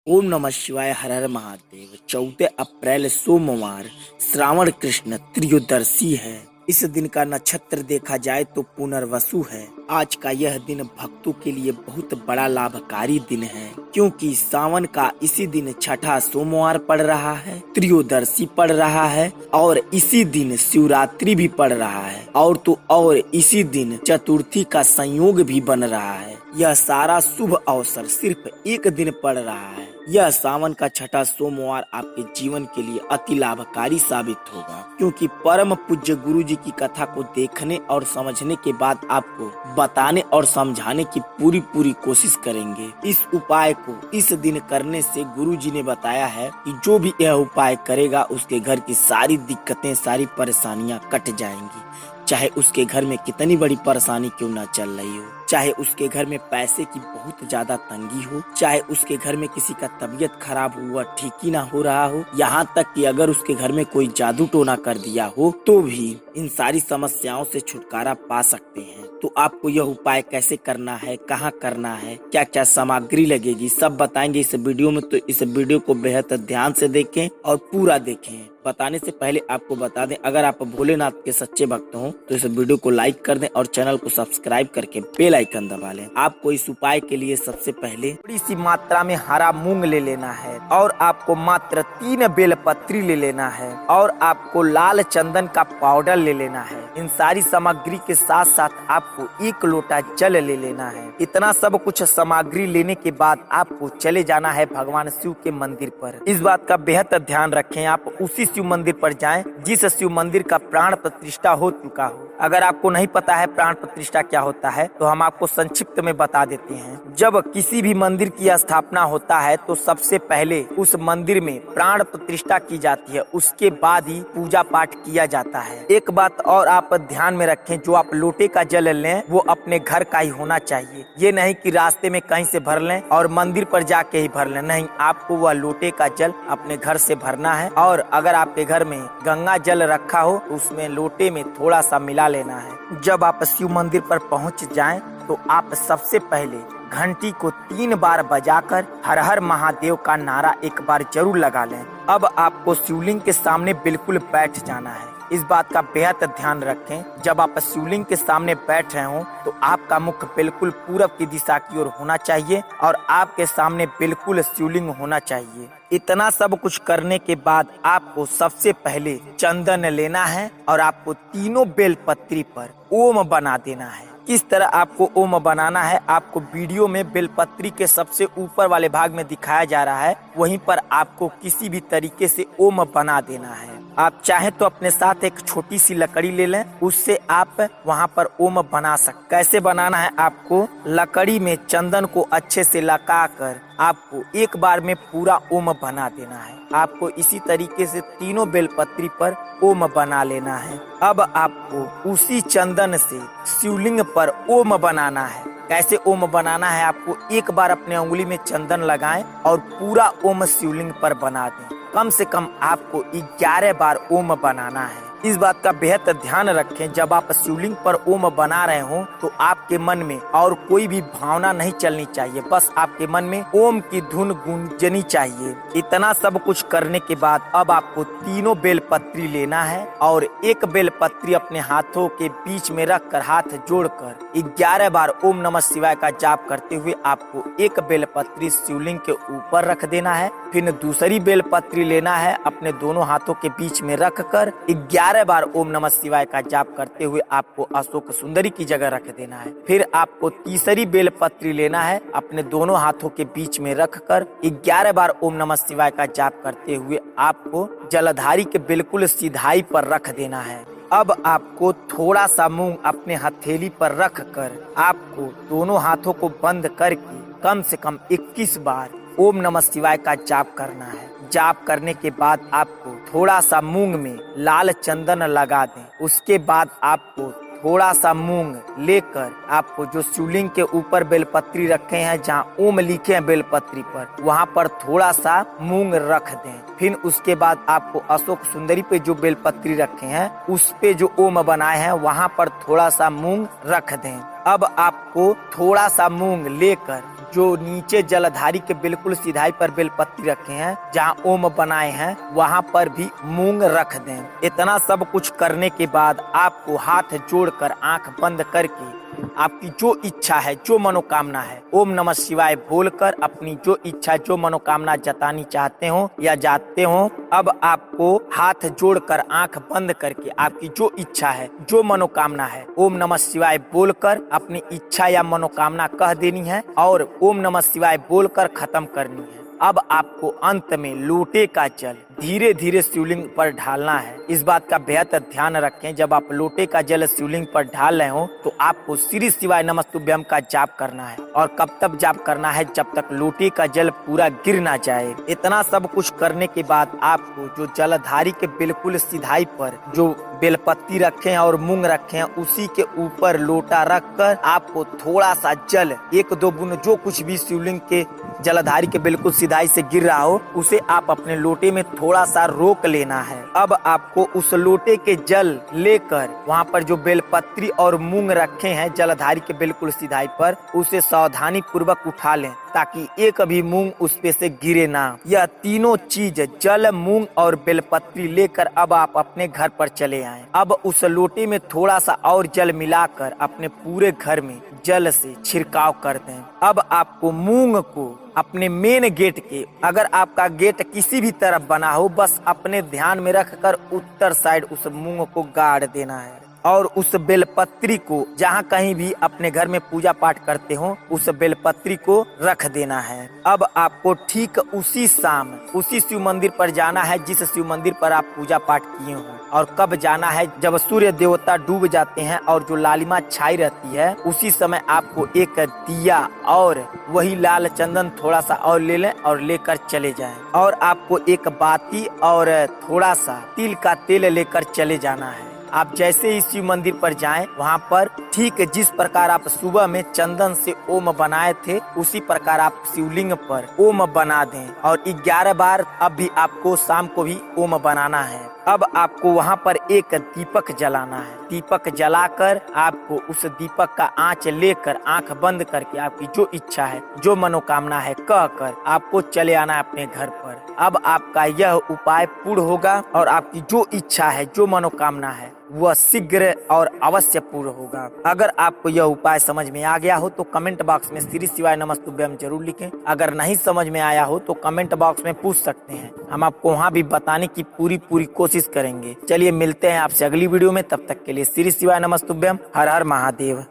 ओम नमः शिवाय। हर हर महादेव। 14 अप्रैल सोमवार, श्रावण कृष्ण त्रयोदशी है। इस दिन का नक्षत्र देखा जाए तो पुनर्वसु है। आज का यह दिन भक्तों के लिए बहुत बड़ा लाभकारी दिन है, क्योंकि सावन का इसी दिन छठा सोमवार पड़ रहा है, त्रयोदशी पड़ रहा है और इसी दिन शिवरात्रि भी पड़ रहा है और इसी दिन चतुर्थी का संयोग भी बन रहा है। यह सारा शुभ अवसर सिर्फ एक दिन पड़ रहा है। यह सावन का छठा सोमवार आपके जीवन के लिए अति लाभकारी साबित होगा, क्योंकि परम पूज्य गुरु जी की कथा को देखने और समझने के बाद आपको बताने और समझाने की पूरी कोशिश करेंगे। इस उपाय को इस दिन करने से गुरु जी ने बताया है कि जो भी यह उपाय करेगा उसके घर की सारी दिक्कतें, सारी परेशानियां कट जाएंगी। चाहे उसके घर में कितनी बड़ी परेशानी क्यों ना चल रही हो, चाहे उसके घर में पैसे की बहुत ज्यादा तंगी हो, चाहे उसके घर में किसी का तबीयत खराब हुआ ठीक ही ना हो रहा हो, यहाँ तक कि अगर उसके घर में कोई जादू टोना कर दिया हो तो भी इन सारी समस्याओं से छुटकारा पा सकते हैं। तो आपको यह उपाय कैसे करना है, कहाँ करना है, क्या क्या सामग्री लगेगी, सब बताएंगे इस वीडियो में। तो इस वीडियो को बेहद ध्यान से देखें और पूरा देखें। बताने से पहले आपको बता दें, अगर आप भोलेनाथ के सच्चे भक्त हो तो इस वीडियो को लाइक कर दें और चैनल को सब्सक्राइब करके बेल आइकन दबा लें। आपको इस उपाय के लिए सबसे पहले थोड़ी सी मात्रा में हरा मूंग ले लेना है और आपको मात्र 3 बेलपत्री ले लेना है और आपको लाल चंदन का पाउडर ले लेना है। इन सारी सामग्री के साथ साथ आपको 1 लोटा जल ले लेना है। इतना सब कुछ सामग्री लेने के बाद आपको चले जाना है भगवान शिव के मंदिर पर। इस बात का बेहद ध्यान रखें, आप उसी शिव मंदिर पर जाएं जिस शिव मंदिर का प्राण प्रतिष्ठा हो चुका हो। अगर आपको नहीं पता है प्राण प्रतिष्ठा क्या होता है तो हम आपको संक्षिप्त में बता देते हैं। जब किसी भी मंदिर की स्थापना होता है तो सबसे पहले उस मंदिर में प्राण प्रतिष्ठा की जाती है, उसके बाद ही पूजा पाठ किया जाता है। एक बात और आप ध्यान में रखें, जो आप लोटे का जल लें वो अपने घर का ही होना चाहिए। ये नहीं कि रास्ते में कहीं से भर लें और मंदिर पर जाके ही भर लें, नहीं, आपको वह लोटे का जल अपने घर से भरना है। और अगर आपके घर में गंगा जल रखा हो तो उसमें लोटे में थोड़ा सा मिला लेना है। जब आप शिव मंदिर पर पहुंच जाएं तो आप सबसे पहले घंटी को 3 बार बजाकर हर हर महादेव का नारा एक बार जरूर लगा लें। अब आपको शिवलिंग के सामने बिल्कुल बैठ जाना है। इस बात का बेहद ध्यान रखें, जब आप शिवलिंग के सामने बैठ रहे हो तो आपका मुख बिल्कुल पूरब की दिशा की ओर होना चाहिए और आपके सामने बिल्कुल शिवलिंग होना चाहिए। इतना सब कुछ करने के बाद आपको सबसे पहले चंदन लेना है और आपको तीनों बेलपत्री पर ओम बना देना है। किस तरह आपको ओम बनाना है आपको वीडियो में बेलपत्री के सबसे ऊपर वाले भाग में दिखाया जा रहा है, वहीं पर आपको किसी भी तरीके से ओम बना देना है। आप चाहे तो अपने साथ एक छोटी सी लकड़ी ले लें, उससे आप वहां पर ओम बना सकते। कैसे बनाना है, आपको लकड़ी में चंदन को अच्छे से लगाकर आपको एक बार में पूरा ओम बना देना है। आपको इसी तरीके से तीनों बेलपत्री पर ओम बना लेना है। अब आपको उसी चंदन से शिवलिंग पर ओम बनाना है। कैसे ओम बनाना है, आपको एक बार अपने उंगली में चंदन लगाएं और पूरा ओम शिवलिंग पर बना दें। कम से कम आपको 11 बार ओम बनाना है। इस बात का बेहद ध्यान रखें, जब आप शिवलिंग पर ओम बना रहे हो तो आपके मन में और कोई भी भावना नहीं चलनी चाहिए, बस आपके मन में ओम की धुन गूंजनी चाहिए। इतना सब कुछ करने के बाद अब आपको तीनों बेलपत्री लेना है और एक बेलपत्री अपने हाथों के बीच में रखकर हाथ जोड़कर 11 बार ओम नमः शिवाय का जाप करते हुए आपको एक बेलपत्री शिवलिंग के ऊपर रख देना है। फिर दूसरी बेलपत्री लेना है, अपने दोनों हाथों के बीच में रखकर 11 बार ओम नमः शिवाय का जाप करते हुए आपको अशोक सुंदरी की जगह रख देना है। फिर आपको तीसरी बेलपत्री लेना है, अपने दोनों हाथों के बीच में रखकर 11 बार ओम नमः शिवाय का जाप करते हुए आपको जलधारी के बिल्कुल सीधाई पर रख देना है। अब आपको थोड़ा सा मूंग अपने हथेली पर रखकर आपको दोनों हाथों को बंद करके कम से कम 21 बार ओम नमः शिवाय का जाप करना है। जाप करने के बाद आपको थोड़ा सा मूंग में लाल चंदन लगा दें। उसके बाद आपको थोड़ा सा मूंग लेकर आपको जो शिवलिंग के ऊपर बेलपत्री रखे हैं, जहाँ ओम लिखे हैं बेलपत्री पर, वहाँ पर थोड़ा सा मूंग रख दें। फिर उसके बाद आपको अशोक सुंदरी पे जो बेलपत्री रखे हैं उस पे जो ओम बनाए हैं वहाँ पर थोड़ा सा मूंग रख दें। अब आपको थोड़ा सा मूंग लेकर जो नीचे जलधारी के बिल्कुल सीधाई पर बेलपत्ती रखे हैं, जहाँ ओम बनाए हैं, वहाँ पर भी मूंग रख दें। इतना सब कुछ करने के बाद आपको हाथ जोड़कर आंख बंद करके आपकी जो इच्छा है, जो मनोकामना है, ओम नमः शिवाय बोलकर अपनी जो इच्छा, जो मनोकामना जतानी चाहते हो या जाते हो, अब आपको हाथ जोड़कर आंख बंद करके आपकी जो इच्छा है, जो मनोकामना है, ओम नमः शिवाय बोलकर अपनी इच्छा या मनोकामना कह देनी है और ओम नमः शिवाय बोलकर खत्म करनी है। अब आपको अंत में लोटे का जल धीरे धीरे शिवलिंग पर ढालना है। इस बात का बेहद ध्यान रखें, जब आप लोटे का जल शिवलिंग पर ढाल रहे हो तो आपको श्री शिवाय नमस्तुभ्यम का जाप करना है। और कब तक जाप करना है? जब तक लोटे का जल पूरा गिर ना जाए। इतना सब कुछ करने के बाद आपको जो जलधारी के बिल्कुल सीधाई पर जो बेलपत्ती रखे हैं और मूंग रखे हैं, उसी के ऊपर लोटा रखकर आपको थोड़ा सा जल, 1-2 बूंद, जो कुछ भी शिवलिंग के जलधारी के बिल्कुल सीधाई से गिर रहा हो, उसे आप अपने लोटे में थोड़ा सा रोक लेना है। अब आपको उस लोटे के जल लेकर वहाँ पर जो बेलपत्री और मूंग रखे हैं जलधारी के बिल्कुल सीधाई पर, उसे सावधानी पूर्वक उठा लें ताकि एक भी मूंग उस पे से गिरे ना। यह तीनों चीज, जल, मूंग और बेलपत्री लेकर अब आप अपने घर पर चले आएं। अब उस लोटे में थोड़ा सा और जल मिलाकर अपने पूरे घर में जल से छिड़काव कर दें। अब आपको मूंग को अपने मेन गेट के, अगर आपका गेट किसी भी तरफ बना हो, बस अपने ध्यान में रखकर उत्तर साइड उस मूंग को गाड़ देना है और उस बेलपत्री को जहाँ कहीं भी अपने घर में पूजा पाठ करते हो, उस बेलपत्री को रख देना है। अब आपको ठीक उसी शाम उसी शिव मंदिर पर जाना है जिस शिव मंदिर पर आप पूजा पाठ किए हो। और कब जाना है? जब सूर्य देवता डूब जाते हैं और जो लालिमा छाई रहती है, उसी समय आपको एक दिया और वही लाल चंदन थोड़ा सा और ले लें और लेकर चले जाएं। और आपको एक बाती और थोड़ा सा तिल का तेल लेकर चले जाना है। आप जैसे ही शिव मंदिर पर जाएं, वहां पर ठीक जिस प्रकार आप सुबह में चंदन से ओम बनाए थे, उसी प्रकार आप शिवलिंग पर ओम बना दें और 11 बार अब भी आपको शाम को भी ओम बनाना है। अब आपको वहां पर एक दीपक जलाना है। दीपक जलाकर आपको उस दीपक का आंच लेकर आंख बंद करके आपकी जो इच्छा है, जो मनोकामना है, कहकर आपको चले आना है अपने घर पर। अब आपका यह उपाय पूर्ण होगा और आपकी जो इच्छा है, जो मनोकामना है, वह शीघ्र और अवश्य पूर्ण होगा। अगर आपको यह उपाय समझ में आ गया हो तो कमेंट बॉक्स में श्री शिवाय नमस्तुभ्यम जरूर लिखें। अगर नहीं समझ में आया हो तो कमेंट बॉक्स में पूछ सकते हैं, हम आपको वहाँ भी बताने की पूरी कोशिश करेंगे। चलिए मिलते हैं आपसे अगली वीडियो में, तब तक के लिए श्री शिवाय नमस्तुभ्यम। हर हर महादेव।